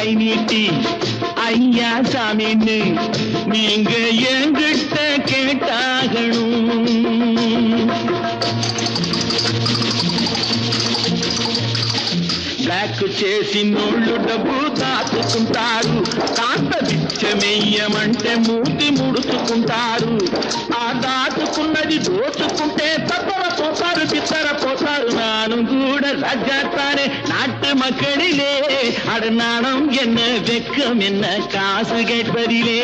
கை நீட்டி ஐயா சாமின்னு நீங்க என்கிட்ட கேட்டாகணும். బ్లాక్ చేసి నోళ్ళు డబ్బు దాచుకుంటారు, కాస్త బిచ్చమెయ్యమంటే మూతి ముడుచుకుంటారు. ఆ దాచుకున్నది దోచుకుంటే తప్పరపోతారు, బిత్తరపోతారు. నాను కూడా ராஜாத்தானே நாட்டு மக்களிலே, அடநாணம் என்ன வெக்கம் என்ன காசு கேட்பதிலே.